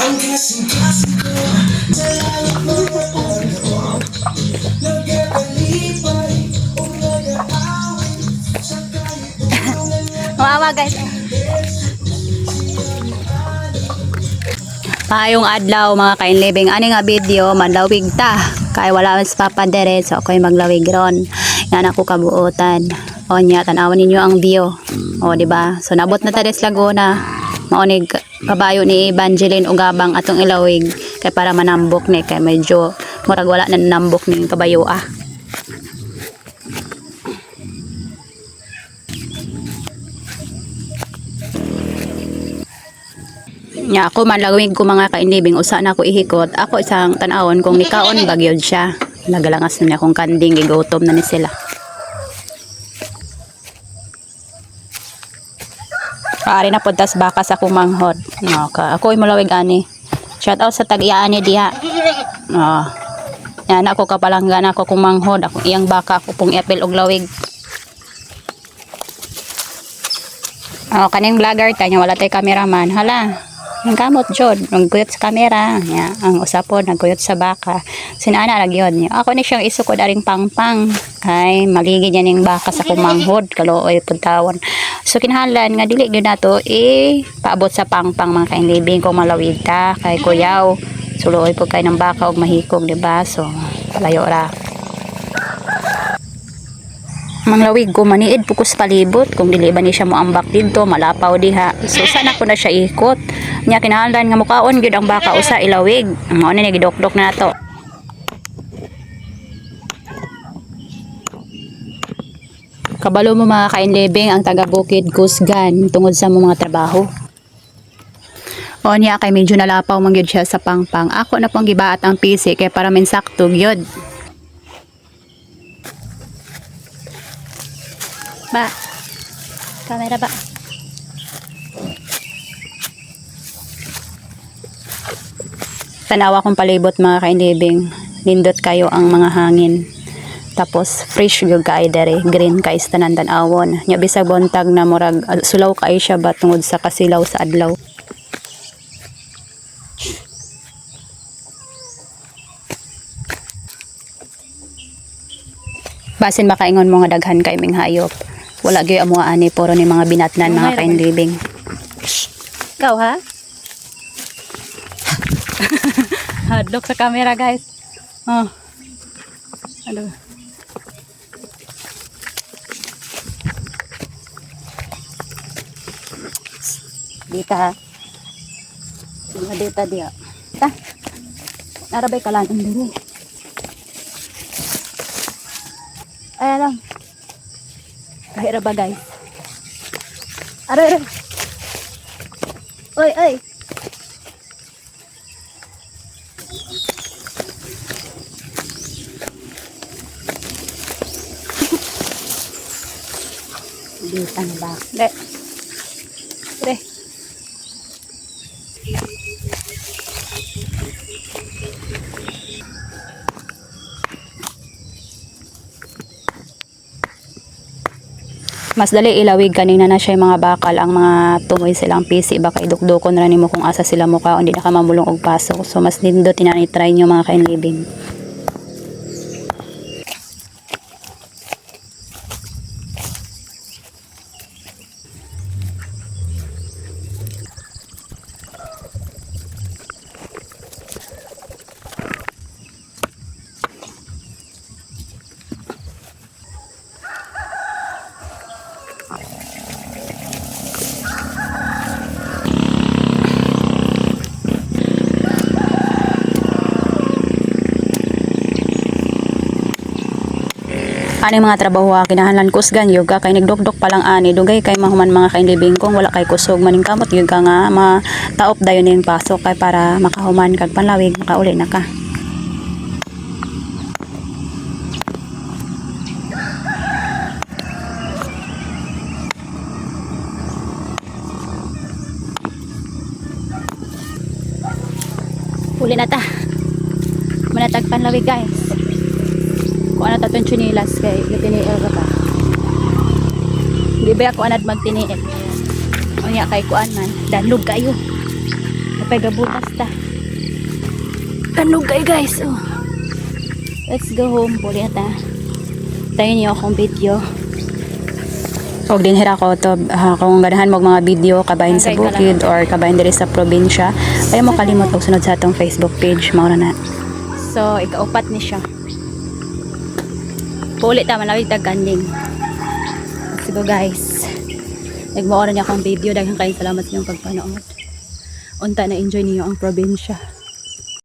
Mawawa guys. Maayong adlaw mga kainlibing. Ani nga video manlawig ta. Kay wala mas papadere so ako'y maglawig ron. Yan ako kabuotan. O nya tanawan ninyo ang view. O di ba? So nabot na ta des Laguna. Maonig kabayo ni Evangeline ugabang atong ilawig kay para manambok ni kay medyo murag wala na nambok ni kabayo ah. Nya ako manlawig ko mga kainlibing usa na ako ihikot. Ako isang tanawon kung nikaon bagyod siya. Nagalangas na akong kanding gigotom na ni sila. Ari na puntas baka sa kumanghod. No, ako ay malawig ani. Shout out sa tag-iyaan ni diha. No. Yan ako kapalanggan ako kumanghod. Ako iyang baka ako pong epil og lawig. Oh, kaning vlogger tanya wala tay cameraman. Hala. Ang kamot jod, nagkuyot sa kamera. Ya, ang usapon nagkuyot sa baka. Sinana ra gyud niya. Ako ni siyang isukod aring pangpang. Kay maligid niya ning baka sa kumanghod, kalooy puntawon. So kinahanglan nga dili gyud nato paabot sa pangpang mga kainlibing kung malawig ta kay kuyaw. Suloy pud kay ng baka og mahikog, di ba? So palayo ra. Manglawig ko maniid pukus palibot kung dili ba ni siya moambak didto malapaw diha. So sana ko na siya ikot. Nya kinahanglan nga mukaon gyud ang baka usa ilawig. Mao ni gidokdok na nato. Kabalo mo mga kainlibing ang taga Bukid Kusgan tungod sa mga trabaho. O niya kay medyo nalapaw man gyud siya sa pangpang. Ako na pong gibaat ang PC kay para min sakto gyud. Ba, kamera ba? Tanawa kong palibot mga kainlibing. Nindot kayo ang mga hangin. Tapos fresh gyud kay dere, green kay tanan tan-awon. Nya bisag bontag na murag sulaw kay siya ba tungod sa kasilaw sa adlaw. Basin makaingon mo nga daghan kay ming hayop. Wala gyud amo ani puro ni mga binatnan mga kainlibing. Ikaw ha? Hadlok sa camera guys. Oh. Aduh. Dita ha. Mga dita dia. Ta. Narabay kalan ang diri. Ay lang. Kahira ba guys? Aray. Oy, oy. Dito na ba? Re. Mas dali ilawig kanina na siya yung mga bakal ang mga tumoy silang PC baka idukdukon ra nimo kung asa sila mukha hindi na ka mamulong og pasok. So mas lindo tinani-try nyo mga kainlibing. Ani mga trabaho kinahanglan kusgan yoga kay nagdokdok pa lang ani dugay kay mahuman mga kainlibing kung wala kay kusog maning kamot gyud ka nga mataop dayon ning pasok kay para makahuman kag panlawig makauli na ka. Uli na ta. Manatag panlawig guys. Kung ano tatong chunilas kay tiniil ka pa. Di ba ako anad magtiniil? O niya kay kuan man, danlog kayo. Kapag gabutas ta. Kanugay guys. Oh. Let's go home. Puli ata. Tayo niyo akong video. Og din hira ko to kung ganahan mo mga video kabahin sa bukid or kabahin diri sa probinsya. Ay mo kalimot og sunod sa atong Facebook page mao na. So ikaupat ni siya. Puli ta manawig tag kanding. Let's go guys. Nagmao na niya akong video. Daghang kayong salamat sa inyong pagpanood. Unta na enjoy niyo ang probinsya.